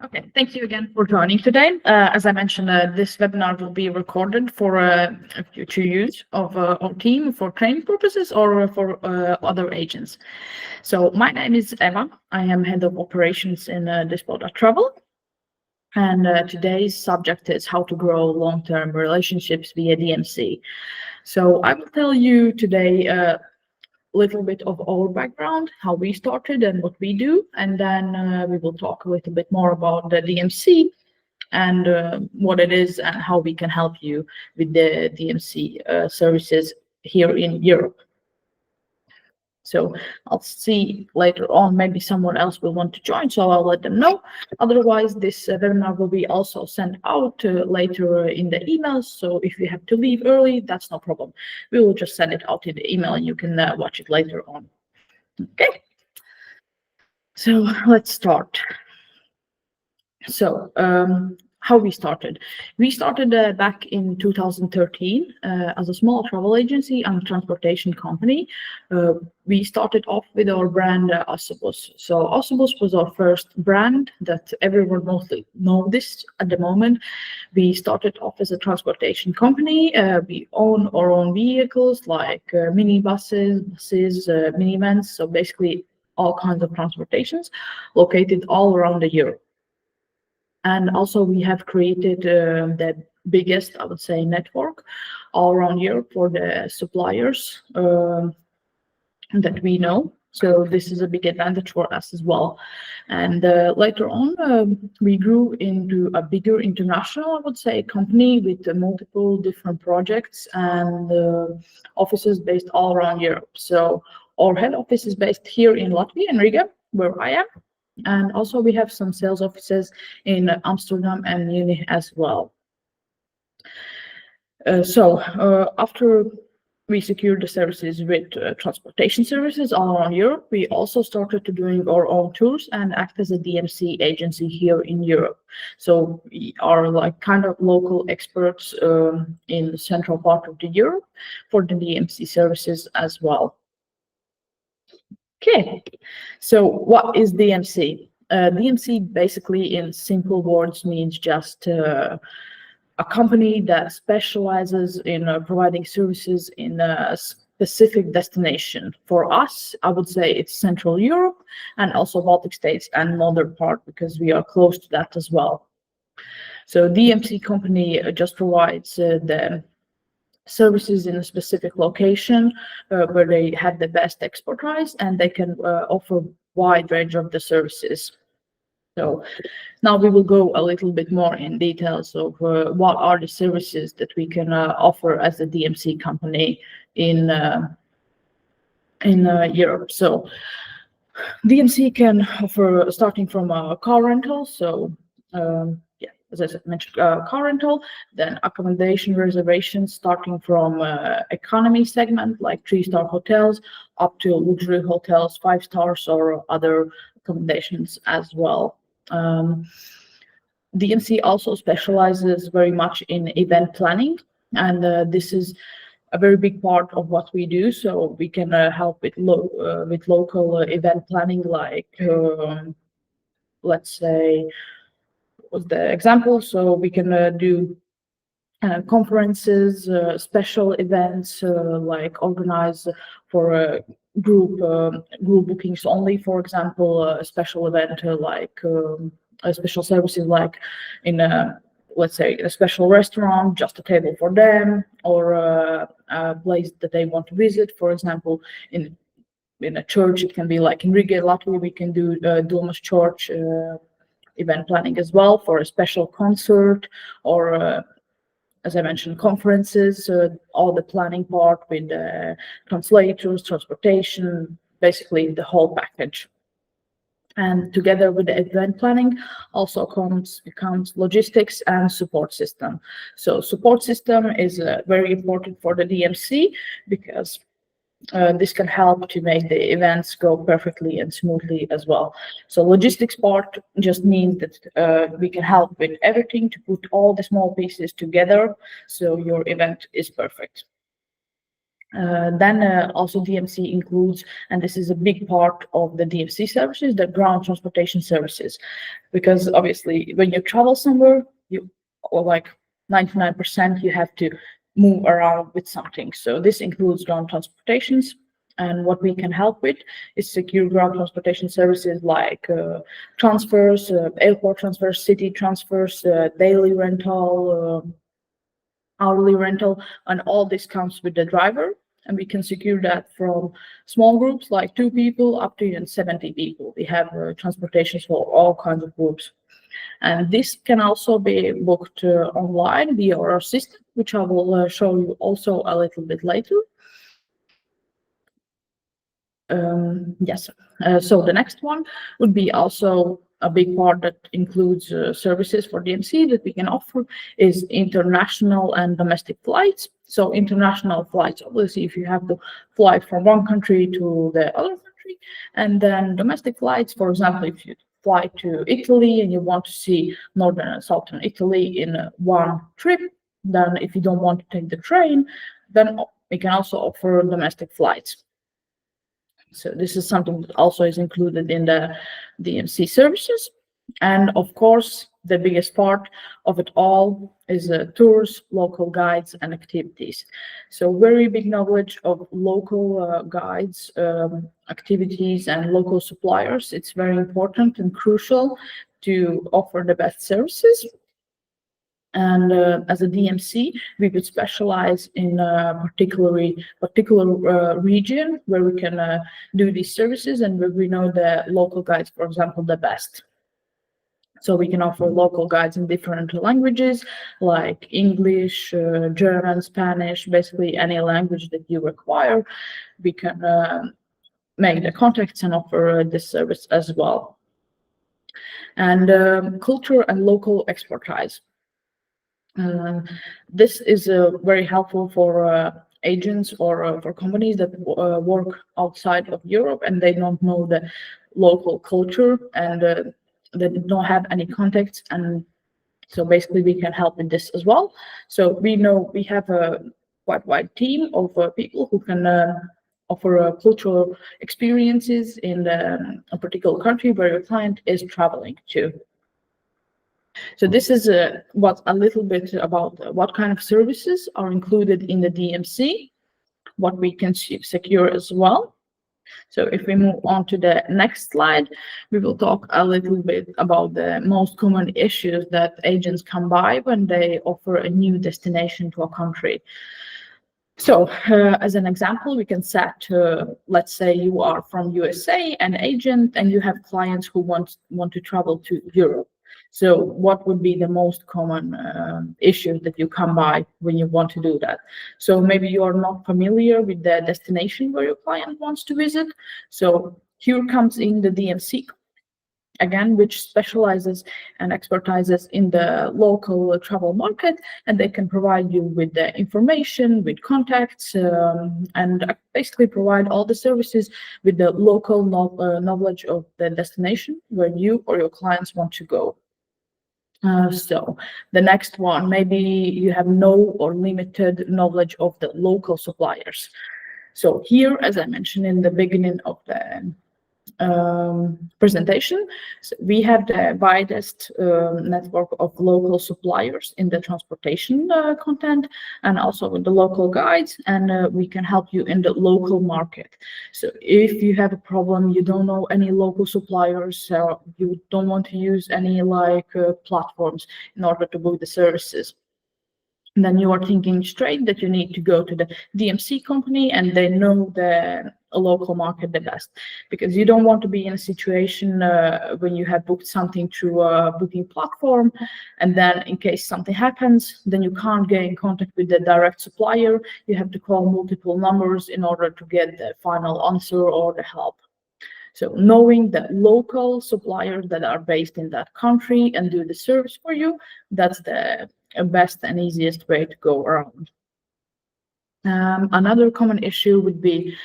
Okay, thank you again for joining today. As I mentioned, this webinar will be recorded for future use of our team for training purposes or for other agents. So my name is Emma. I am head of operations in Dispo Travel. And today's subject is how to grow long-term relationships via DMC. So I will tell you today little bit of our background, how we started and what we do, and then we will talk a little bit more about the DMC and what it is and how we can help you with the DMC services here in Europe. So I'll see later on, maybe someone else will want to join, so I'll let them know. Otherwise, this webinar will be also sent out later in the emails. So if you have to leave early, that's no problem. We will just send it out in the email and you can watch it later on. Okay. So let's start. So how we started. We started back in 2013 as a small travel agency and transportation company. We started off with our brand Ossibus. So Ossibus was our first brand that everyone mostly knows at the moment. We started off as a transportation company. We own our own vehicles like minibuses, buses, minivans. So basically all kinds of transportations located all around Europe. And also we have created the biggest, I would say, network all around Europe for the suppliers that we know. So this is a big advantage for us as well. And later on, we grew into a bigger international, I would say, company with multiple different projects and offices based all around Europe. So our head office is based here in Latvia, in Riga, where I am. And also we have some sales offices in Amsterdam and Munich as well. After we secured the services with transportation services all around Europe, we also started to doing our own tours and act as a DMC agency here in Europe. So we are like kind of local experts in the central part of the Europe for the DMC services as well. Okay, so what is DMC? DMC basically in simple words means just a company that specializes in providing services in a specific destination. For us, I would say it's Central Europe and also Baltic states and northern part because we are close to that as well. So DMC company just provides the services in a specific location where they have the best expertise and they can offer wide range of the services. So now we will go a little bit more in details of what are the services that we can offer as a DMC company in Europe. So DMC can offer starting from a car rental. So as I mentioned, car rental, then accommodation reservations starting from economy segment like 3-star hotels up to luxury hotels, 5 stars or other accommodations as well. DMC also specializes very much in event planning, and this is a very big part of what we do. So we can help with local event planning, like let's say, was the example. So we can do conferences, special events, like organize for group bookings only. For example, a special event like special services, like in a, let's say, a special restaurant, just a table for them, or a place that they want to visit. For example, in a church, it can be like in Riga, Latvia, we can do Domus Church event planning as well for a special concert, or as I mentioned, conferences, all the planning part with translators, transportation, basically the whole package. And together with the event planning also comes logistics and support system. So support system is very important for the DMC because this can help to make the events go perfectly and smoothly as well. So logistics part just means that we can help with everything to put all the small pieces together so your event is perfect. Then also DMC includes, and this is a big part of the DMC services, the ground transportation services, because obviously when you travel somewhere, you, or like 99%, you have to move around with something. So this includes ground transportations. And what we can help with is secure ground transportation services like transfers, airport transfers, city transfers, daily rental, hourly rental, and all this comes with the driver. And we can secure that from small groups like 2 people up to even 70 people. We have transportations for all kinds of groups. And this can also be booked online via our system, which I will show you also a little bit later. Yes. So the next one would be also a big part that includes services for DMC that we can offer is international and domestic flights. So international flights, obviously, if you have to fly from one country to the other country, and then domestic flights, for example, if you fly to Italy and you want to see northern and southern Italy in one trip, then if you don't want to take the train, then we can also offer domestic flights. So this is something that also is included in the DMC services. And of course, the biggest part of it all is tours, local guides, and activities. So very big knowledge of local guides, activities, and local suppliers. It's very important and crucial to offer the best services. And as a DMC, we would specialize in a particular region where we can do these services and where we know the local guides, for example, the best. So we can offer local guides in different languages like English, German, Spanish, basically any language that you require. We can make the contacts and offer this service as well. And culture and local expertise. This is very helpful for agents or for companies that work outside of Europe and they don't know the local culture and they don't have any contacts. And so basically we can help in this as well. So we know we have a quite wide team of people who can offer cultural experiences in a particular country where your client is traveling to. So this is what a little bit about what kind of services are included in the DMC, what we can secure as well. So if we move on to the next slide, we will talk a little bit about the most common issues that agents come by when they offer a new destination to a country. So as an example, we can set, let's say you are from USA, an agent, and you have clients who want to travel to Europe. So what would be the most common issue that you come by when you want to do that? So maybe you are not familiar with the destination where your client wants to visit. So here comes in the DMC, again, which specializes and expertises in the local travel market, and they can provide you with the information, with contacts, and basically provide all the services with the local knowledge of the destination where you or your clients want to go. So the next one, maybe you have no or limited knowledge of the local suppliers. So here, as I mentioned in the beginning of the presentation, so we have the widest network of local suppliers in the transportation content and also with the local guides, and we can help you in the local market. So if you have a problem, you don't know any local suppliers, you don't want to use any platforms in order to book the services, then you are thinking straight that you need to go to the DMC company and they know the local market the best, because you don't want to be in a situation when you have booked something through a booking platform and then in case something happens, then you can't get in contact with the direct supplier. You have to call multiple numbers in order to get the final answer or the help. So knowing the local suppliers that are based in that country and do the service for you, that's the best and easiest way to go around. Another common issue would be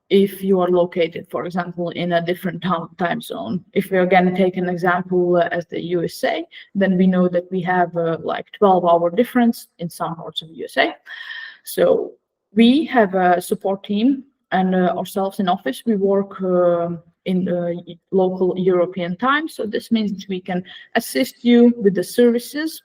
if you are located, for example, in a different time zone. If we again take an example as the USA, then we know that we have 12-hour difference in some parts of the USA. So We have a support team, and ourselves in office, we work in local European time. So this means that we can assist you with the services,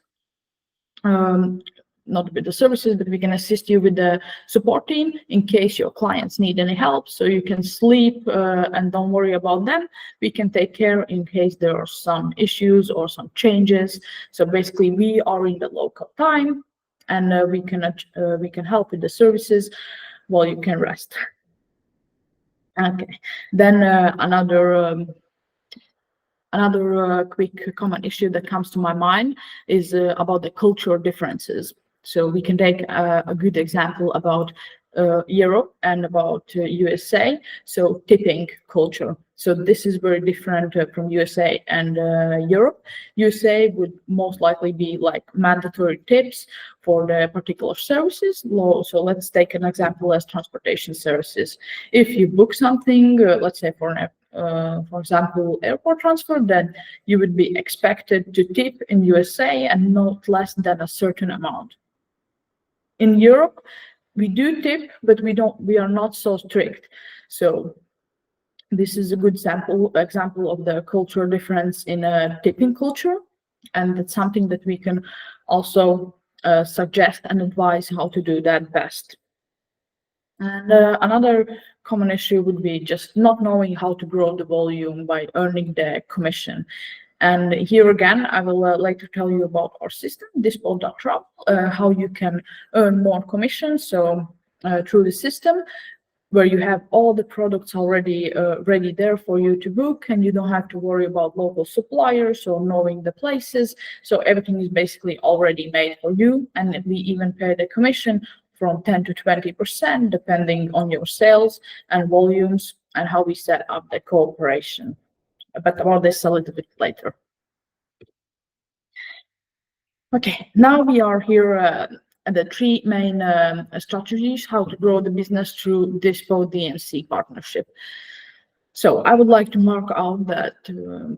not with the services, but we can assist you with the support team in case your clients need any help. So you can sleep and don't worry about them. We can take care in case there are some issues or some changes. So basically, we are in the local time, and we can help with the services while you can rest. Okay. Then another quick common issue that comes to my mind is about the cultural differences. So we can take a good example about Europe and about USA. So tipping culture. So this is very different from USA and Europe. USA would most likely be like mandatory tips for the particular services. So let's take an example as transportation services. If you book something, let's say for example, airport transfer, then you would be expected to tip in USA and not less than a certain amount. In Europe, we do tip, but we are not so strict. So this is a good example of the cultural difference in a tipping culture, and it's something that we can also suggest and advise how to do that best. And another common issue would be just not knowing how to grow the volume by earning the commission. And here again, I will like to tell you about our system, Dispo.travel, how you can earn more commission. So through the system, where you have all the products already ready there for you to book, and you don't have to worry about local suppliers or knowing the places. So everything is basically already made for you, and we even pay the commission from 10 to 20%, depending on your sales and volumes and how we set up the cooperation. But about this a little bit later. Okay, now we are here at the three main strategies how to grow the business through Dispo DMC partnership. So I would like to mark out that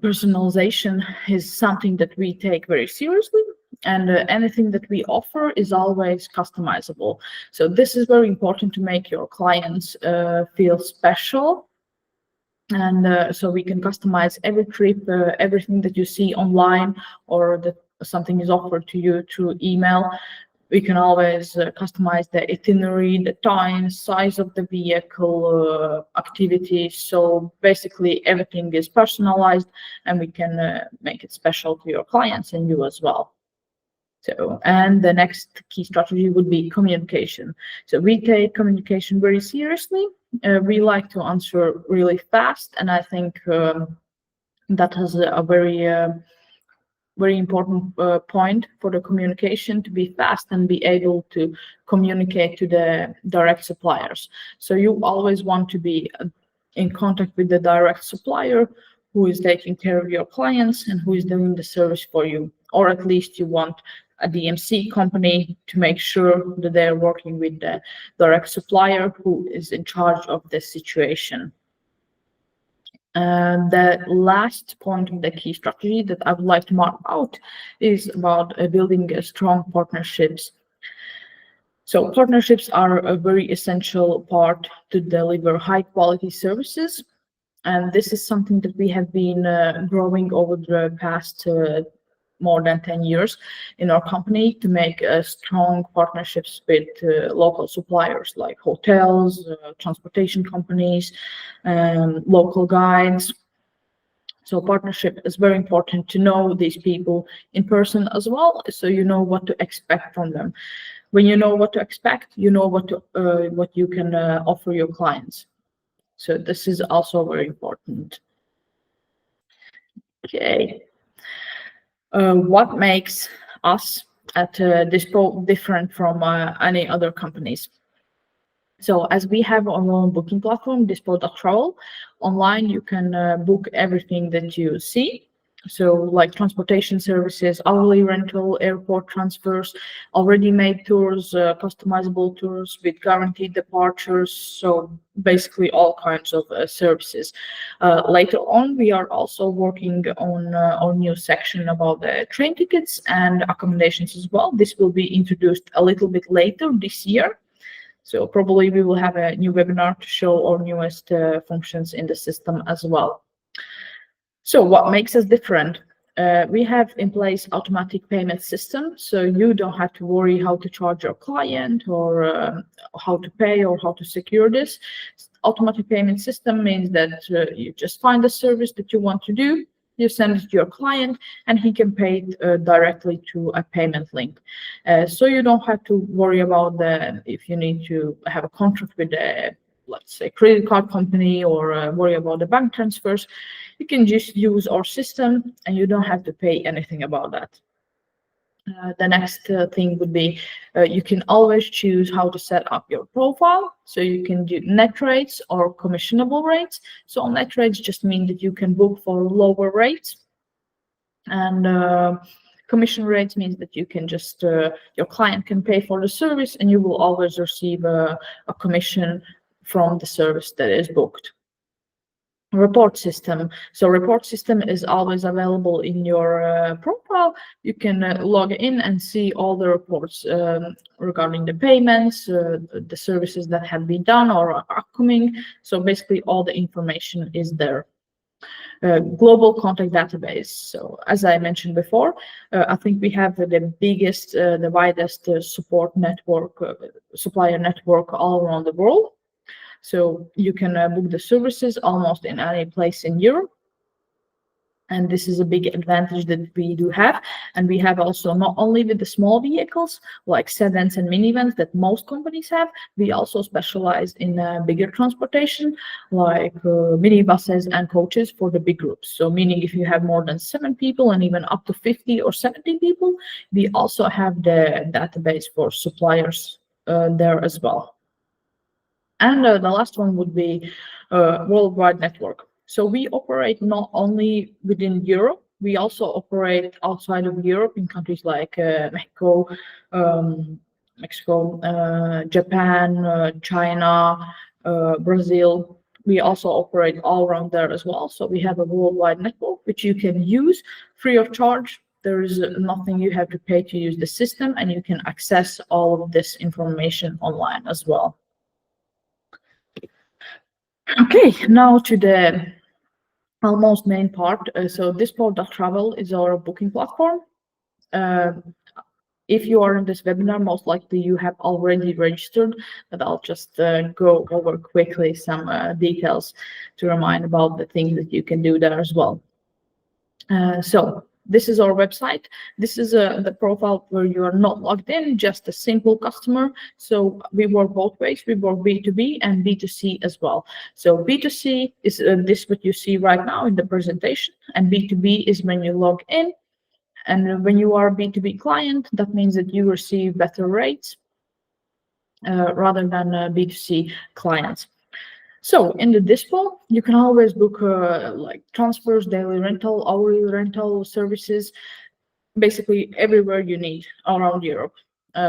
personalization is something that we take very seriously, and anything that we offer is always customizable. So this is very important to make your clients feel special. And so we can customize every trip, everything that you see online or that something is offered to you through email. We can always customize the itinerary, the time, size of the vehicle, activities. So basically everything is personalized, and we can make it special to your clients and you as well. So, and the next key strategy would be communication. So we take communication very seriously. We like to answer really fast, and I think that has a very important point for the communication, to be fast and be able to communicate to the direct suppliers. So you always want to be in contact with the direct supplier who is taking care of your clients and who is doing the service for you, or at least you want a DMC company to make sure that they're working with the direct supplier who is in charge of the situation. The last point of the key strategy that I would like to mark out is about building strong partnerships. So partnerships are a very essential part to deliver high quality services. And this is something that we have been growing over the past more than 10 years in our company, to make strong partnerships with local suppliers like hotels, transportation companies, local guides. So partnership is very important to know these people in person as well, so you know what to expect from them. When you know what to expect, you know what you can offer your clients. So this is also very important. Okay. What makes us at Dispo different from any other companies? So as we have our own booking platform, Dispo.travel, online you can book everything that you see. So like transportation services, hourly rental, airport transfers, already made tours, customizable tours with guaranteed departures. So basically all kinds of services. Later on, we are also working on our new section about the train tickets and accommodations as well. This will be introduced a little bit later this year. So probably we will have a new webinar to show our newest functions in the system as well. So what makes us different? We have in place automatic payment system, so you don't have to worry how to charge your client or how to pay or how to secure this. Automatic payment system means that you just find the service that you want to do, you send it to your client, and he can pay it directly to a payment link. So you don't have to worry about if you need to have a contract with a, let's say, credit card company or worry about the bank transfers. You can just use our system and you don't have to pay anything about that. The next thing would be you can always choose how to set up your profile. So you can do net rates or commissionable rates. So net rates just mean that you can book for lower rates. And commission rates means that you can just, your client can pay for the service and you will always receive a commission from the service that is booked. Report system. So report system is always available in your profile. You can log in and see all the reports regarding the payments, the services that have been done or are upcoming. So basically all the information is there. Global contact database. So as I mentioned before, I think we have the biggest, the widest support network, supplier network all around the world. So you can book the services almost in any place in Europe. And this is a big advantage that we do have. And we have also not only with the small vehicles like sedans and minivans that most companies have, we also specialize in bigger transportation like minibuses and coaches for the big groups. So meaning if you have more than 7 people and even up to 50 or 70 people, we also have the database for suppliers there as well. And the last one would be worldwide network. So we operate not only within Europe, we also operate outside of Europe in countries like Mexico, Japan, China, Brazil. We also operate all around there as well. So we have a worldwide network which you can use free of charge. There is nothing you have to pay to use the system, and you can access all of this information online as well. Okay, now to the almost main part. So Dispo.travel is our booking platform. If you are in this webinar, most likely you have already registered, but I'll just go over quickly some details to remind about the things that you can do there as well. So this is our website. This is the profile where you are not logged in, just a simple customer. So we work both ways. We work B2B and B2C as well. So B2C is this what you see right now in the presentation, and B2B is when you log in. And when you are a B2B client, that means that you receive better rates rather than B2C clients. So in the Dispo, you can always book like transfers, daily rental, hourly rental services, basically everywhere you need around Europe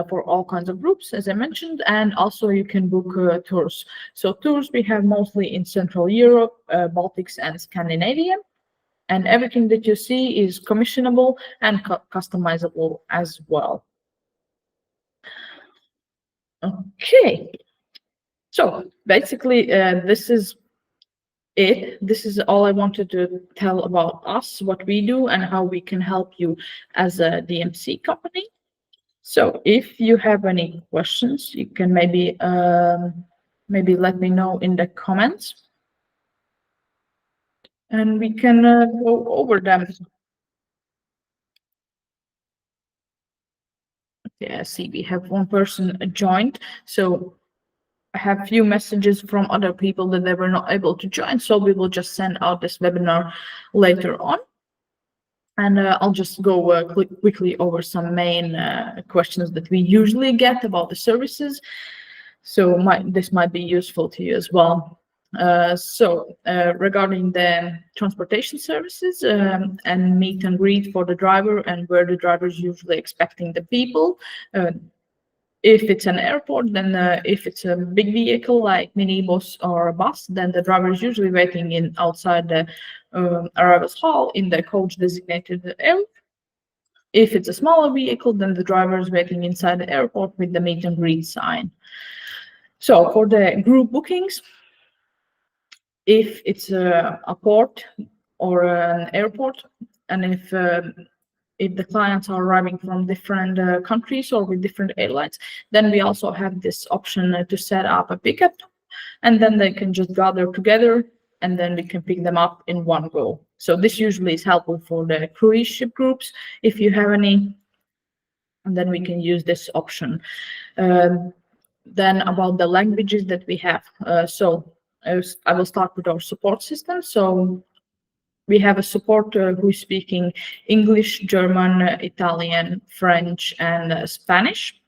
for all kinds of groups, as I mentioned. And also you can book tours. So tours we have mostly in Central Europe, Baltics, and Scandinavia. And everything that you see is commissionable and customizable as well. Okay. So basically, this is it. This is all I wanted to tell about us, what we do, and how we can help you as a DMC company. So if you have any questions, you can maybe let me know in the comments, and we can go over them. Yeah, see, we have one person joined, so I have a few messages from other people that they were not able to join, so we will just send out this webinar later on. And I'll just go quickly over some main questions that we usually get about the services. So this might be useful to you as well. Regarding the transportation services and meet and greet for the driver and where the driver is usually expecting the people. If it's an airport, then if it's a big vehicle like minibus or a bus, then the driver is usually waiting outside the arrivals hall in the coach designated area. If it's a smaller vehicle, then the driver is waiting inside the airport with the meet and greet sign. So for the group bookings, if it's a port or an airport, and if the clients are arriving from different countries or with different airlines, then we also have this option to set up a pickup, and then they can just gather together, and then we can pick them up in one go. So this usually is helpful for the cruise ship groups, if you have any, and then we can use this option. Then about the languages that we have. So I will start with our support system. So we have a support who is speaking English, German, Italian, French, and Spanish.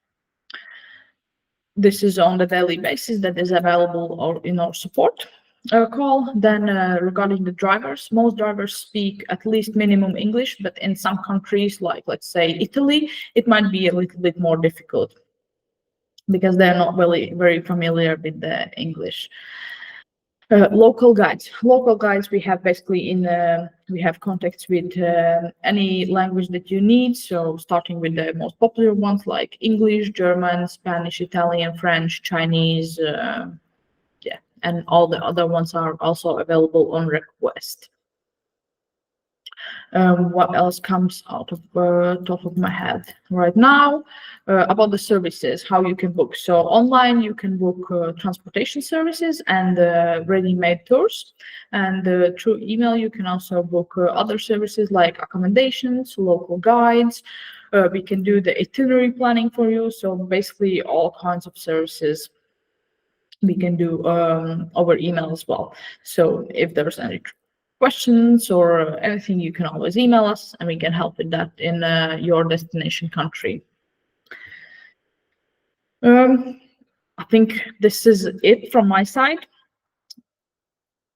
This is on the daily basis that is available in our support call. Then regarding the drivers, most drivers speak at least minimum English, but in some countries, like let's say Italy, it might be a little bit more difficult because they're not really very familiar with the English. Local guides we have basically we have contacts with any language that you need, so starting with the most popular ones like English, German, Spanish, Italian, French, Chinese, yeah, and all the other ones are also available on request. What else comes out of top of my head right now? About the services, how you can book. So online you can book transportation services and ready-made tours, and through email you can also book other services like accommodations, local guides. We can do the itinerary planning for you, so basically all kinds of services we can do over email as well. So if there's any questions or anything, you can always email us and we can help with that in your destination country. I think this is it from my side.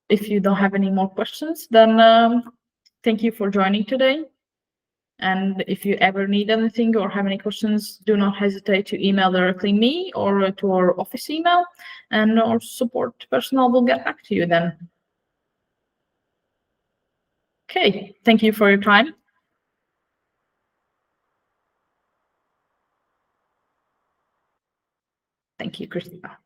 If you don't have any more questions, then thank you for joining today. And if you ever need anything or have any questions, do not hesitate to email directly me or to our office email, and our support personnel will get back to you then. Okay, thank you for your time. Thank you, Christina.